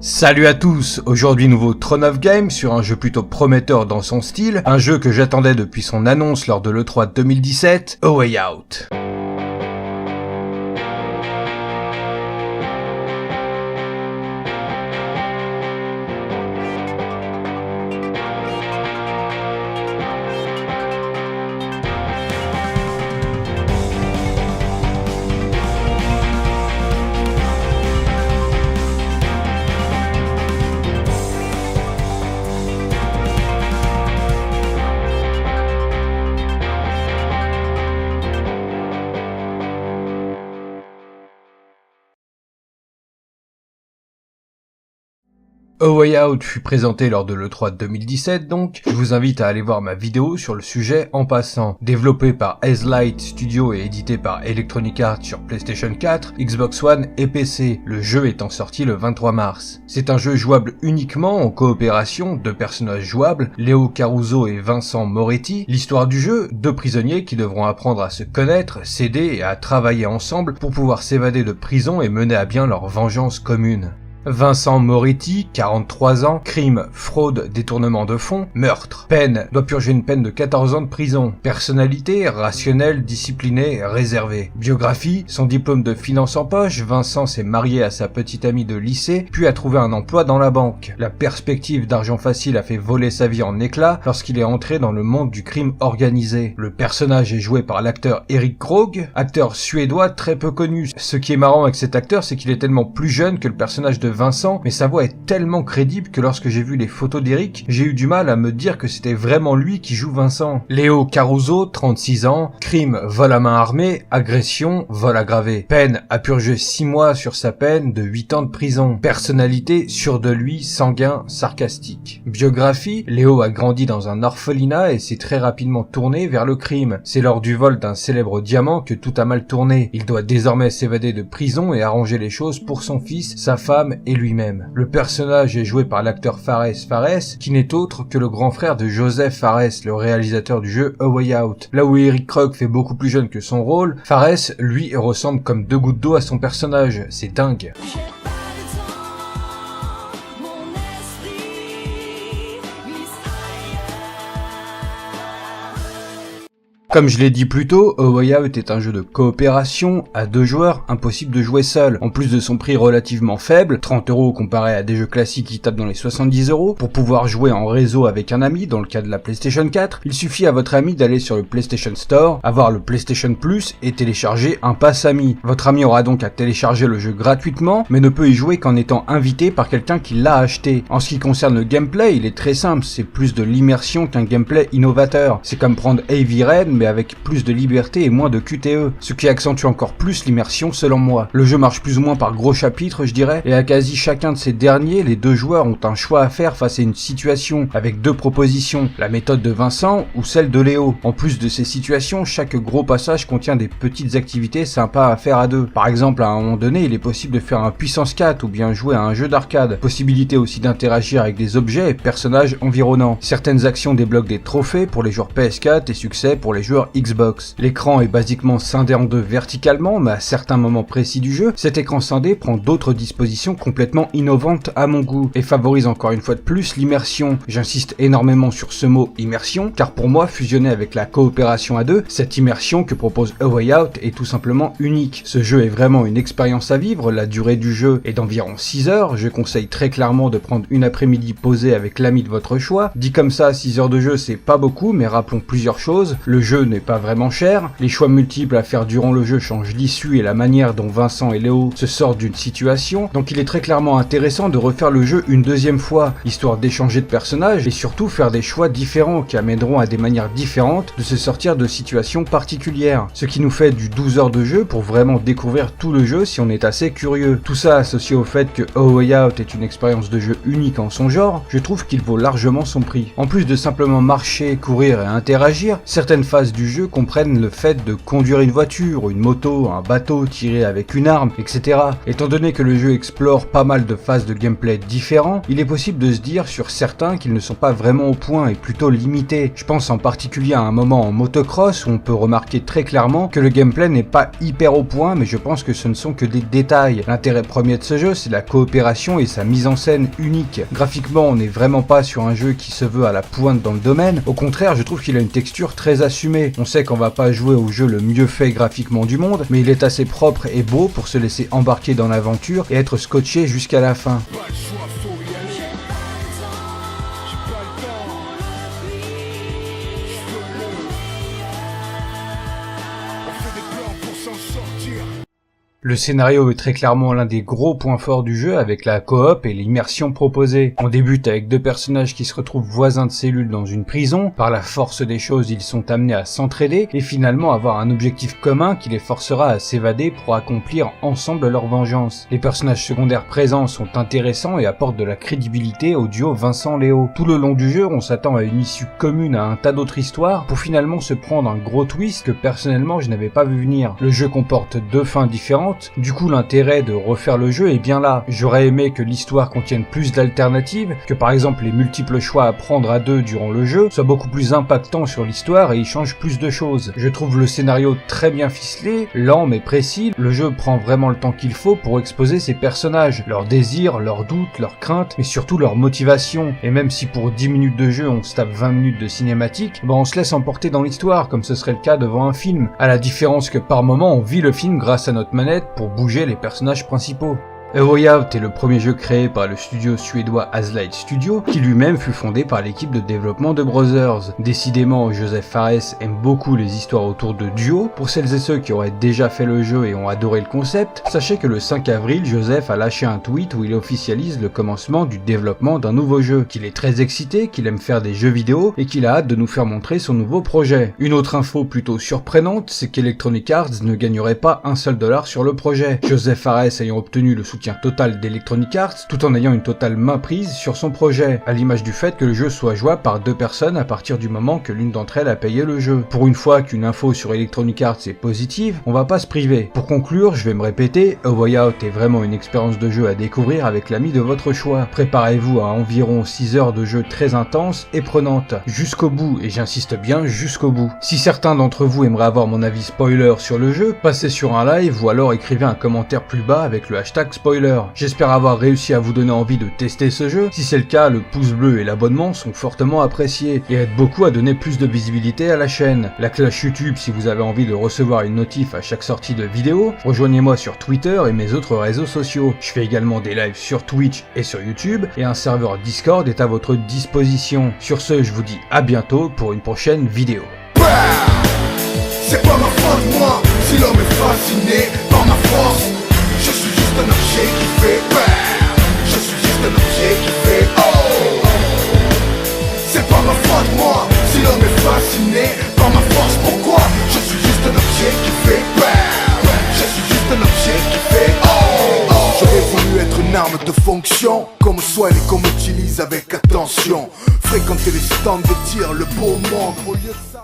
Salut à tous, aujourd'hui nouveau Throne of Game sur un jeu plutôt prometteur dans son style, un jeu que j'attendais depuis son annonce lors de l'E3 2017, A Way Out. A Way Out fut présenté lors de l'E3 2017 donc, je vous invite à aller voir ma vidéo sur le sujet en passant. Développé par Hazelight Studio et édité par Electronic Arts sur PlayStation 4, Xbox One et PC, le jeu étant sorti le 23 mars. C'est un jeu jouable uniquement en coopération, deux personnages jouables, Léo Caruso et Vincent Moretti. L'histoire du jeu, deux prisonniers qui devront apprendre à se connaître, s'aider et à travailler ensemble pour pouvoir s'évader de prison et mener à bien leur vengeance commune. Vincent Moretti, 43 ans, crime, fraude, détournement de fonds, meurtre. Peine, doit purger une peine de 14 ans de prison. Personnalité, rationnelle, disciplinée, réservée. Biographie, son diplôme de finance en poche, Vincent s'est marié à sa petite amie de lycée, puis a trouvé un emploi dans la banque. La perspective d'argent facile a fait voler sa vie en éclats lorsqu'il est entré dans le monde du crime organisé. Le personnage est joué par l'acteur Eric Krog, acteur suédois très peu connu. Ce qui est marrant avec cet acteur, c'est qu'il est tellement plus jeune que le personnage de Vincent, mais sa voix est tellement crédible que lorsque j'ai vu les photos d'Eric, j'ai eu du mal à me dire que c'était vraiment lui qui joue Vincent. Léo Caruso, 36 ans, crime, vol à main armée, agression, vol aggravé. Peine, a purgé 6 mois sur sa peine de 8 ans de prison. Personnalité, sûr de lui, sanguin, sarcastique. Biographie, Léo a grandi dans un orphelinat et s'est très rapidement tourné vers le crime. C'est lors du vol d'un célèbre diamant que tout a mal tourné. Il doit désormais s'évader de prison et arranger les choses pour son fils, sa femme et lui-même. Le personnage est joué par l'acteur Fares Fares, qui n'est autre que le grand frère de Joseph Fares, le réalisateur du jeu A Way Out. Là où Eric Krog fait beaucoup plus jeune que son rôle, Fares, lui, ressemble comme deux gouttes d'eau à son personnage. C'est dingue. Comme je l'ai dit plus tôt, A Way Out est un jeu de coopération à 2 joueurs, impossible de jouer seul. En plus de son prix relativement faible, 30 € comparé à des jeux classiques qui tapent dans les 70 €, pour pouvoir jouer en réseau avec un ami, dans le cas de la PlayStation 4, il suffit à votre ami d'aller sur le PlayStation Store, avoir le PlayStation Plus et télécharger un pass ami. Votre ami aura donc à télécharger le jeu gratuitement, mais ne peut y jouer qu'en étant invité par quelqu'un qui l'a acheté. En ce qui concerne le gameplay, il est très simple, c'est plus de l'immersion qu'un gameplay innovateur. C'est comme prendre Heavy Rain, mais avec plus de liberté et moins de QTE, ce qui accentue encore plus l'immersion selon moi. Le jeu marche plus ou moins par gros chapitres, je dirais, et à quasi chacun de ces derniers, les deux joueurs ont un choix à faire face à une situation, avec 2 propositions, la méthode de Vincent ou celle de Léo. En plus de ces situations, chaque gros passage contient des petites activités sympas à faire à 2. Par exemple, à un moment donné, il est possible de faire un puissance 4 ou bien jouer à un jeu d'arcade. Possibilité aussi d'interagir avec des objets et personnages environnants. Certaines actions débloquent des trophées pour les joueurs PS4 et succès pour les joueurs Xbox. L'écran est basiquement scindé en 2 verticalement, mais à certains moments précis du jeu, cet écran scindé prend d'autres dispositions complètement innovantes à mon goût, et favorise encore une fois de plus l'immersion. J'insiste énormément sur ce mot immersion, car pour moi, fusionné avec la coopération à 2, cette immersion que propose A Way Out est tout simplement unique. Ce jeu est vraiment une expérience à vivre, la durée du jeu est d'environ 6 heures, je conseille très clairement de prendre une après-midi posée avec l'ami de votre choix. Dit comme ça, 6 heures de jeu c'est pas beaucoup, mais rappelons plusieurs choses. Le jeu n'est pas vraiment cher, les choix multiples à faire durant le jeu changent l'issue et la manière dont Vincent et Léo se sortent d'une situation, donc il est très clairement intéressant de refaire le jeu une deuxième fois, histoire d'échanger de personnages et surtout faire des choix différents qui amèneront à des manières différentes de se sortir de situations particulières, ce qui nous fait du 12 heures de jeu pour vraiment découvrir tout le jeu si on est assez curieux. Tout ça associé au fait que A Way Out est une expérience de jeu unique en son genre, je trouve qu'il vaut largement son prix. En plus de simplement marcher, courir et interagir, certaines phases phases du jeu comprennent le fait de conduire une voiture, une moto, un bateau, tirer avec une arme, etc. Étant donné que le jeu explore pas mal de phases de gameplay différents, il est possible de se dire sur certains qu'ils ne sont pas vraiment au point et plutôt limités. Je pense en particulier à un moment en motocross où on peut remarquer très clairement que le gameplay n'est pas hyper au point, mais je pense que ce ne sont que des détails. L'intérêt premier de ce jeu, c'est la coopération et sa mise en scène unique. Graphiquement, on n'est vraiment pas sur un jeu qui se veut à la pointe dans le domaine. Au contraire, je trouve qu'il a une texture très assumée. On sait qu'on va pas jouer au jeu le mieux fait graphiquement du monde, mais il est assez propre et beau pour se laisser embarquer dans l'aventure et être scotché jusqu'à la fin. Le scénario est très clairement l'un des gros points forts du jeu avec la coop et l'immersion proposée. On débute avec deux personnages qui se retrouvent voisins de cellules dans une prison. Par la force des choses, ils sont amenés à s'entraider et finalement avoir un objectif commun qui les forcera à s'évader pour accomplir ensemble leur vengeance. Les personnages secondaires présents sont intéressants et apportent de la crédibilité au duo Vincent-Léo. Tout le long du jeu, on s'attend à une issue commune à un tas d'autres histoires pour finalement se prendre un gros twist que personnellement je n'avais pas vu venir. Le jeu comporte deux fins différentes. Du coup, l'intérêt de refaire le jeu est bien là. J'aurais aimé que l'histoire contienne plus d'alternatives, que par exemple les multiples choix à prendre à deux durant le jeu soient beaucoup plus impactants sur l'histoire et y changent plus de choses. Je trouve le scénario très bien ficelé, lent mais précis. Le jeu prend vraiment le temps qu'il faut pour exposer ses personnages, leurs désirs, leurs doutes, leurs craintes, mais surtout leurs motivations. Et même si pour 10 minutes de jeu on se tape 20 minutes de cinématique, on se laisse emporter dans l'histoire comme ce serait le cas devant un film. À la différence que par moment on vit le film grâce à notre manette pour bouger les personnages principaux. A Way Out est le premier jeu créé par le studio suédois Hazelight Studio, qui lui-même fut fondé par l'équipe de développement de Brothers. Décidément, Joseph Fares aime beaucoup les histoires autour de duos. Pour celles et ceux qui auraient déjà fait le jeu et ont adoré le concept, sachez que le 5 avril, Joseph a lâché un tweet où il officialise le commencement du développement d'un nouveau jeu, qu'il est très excité, qu'il aime faire des jeux vidéo et qu'il a hâte de nous faire montrer son nouveau projet. Une autre info plutôt surprenante, c'est qu'Electronic Arts ne gagnerait pas un seul dollar sur le projet. Joseph Fares ayant obtenu le soutien total d'Electronic Arts, tout en ayant une totale main prise sur son projet, à l'image du fait que le jeu soit jouable par deux personnes à partir du moment que l'une d'entre elles a payé le jeu. Pour une fois qu'une info sur Electronic Arts est positive, on va pas se priver. Pour conclure, je vais me répéter, A Way Out est vraiment une expérience de jeu à découvrir avec l'ami de votre choix. Préparez-vous à environ 6 heures de jeu très intense et prenante, jusqu'au bout, et j'insiste bien jusqu'au bout. Si certains d'entre vous aimeraient avoir mon avis spoiler sur le jeu, passez sur un live ou alors écrivez un commentaire plus bas avec le hashtag spoiler. J'espère avoir réussi à vous donner envie de tester ce jeu. Si c'est le cas, le pouce bleu et l'abonnement sont fortement appréciés et aident beaucoup à donner plus de visibilité à la chaîne. La cloche YouTube si vous avez envie de recevoir une notif à chaque sortie de vidéo. Rejoignez-moi sur Twitter et mes autres réseaux sociaux. Je fais également des lives sur Twitch et sur YouTube et un serveur Discord est à votre disposition. Sur ce, je vous dis à bientôt pour une prochaine vidéo. C'est pas ma faute moi, si l'homme est fasciné par ma force. Je suis juste un objet qui fait peur. Je suis juste un objet qui fait oh. C'est pas ma faute moi, si l'homme est fasciné par ma force. Pourquoi? Je suis juste un objet qui fait peur. Je suis juste un objet qui fait oh. J'aurais voulu être une arme de fonction, qu'on me soigne et qu'on m'utilise avec attention. Fréquenter les stands de tir, le beau monde au lieu de ça.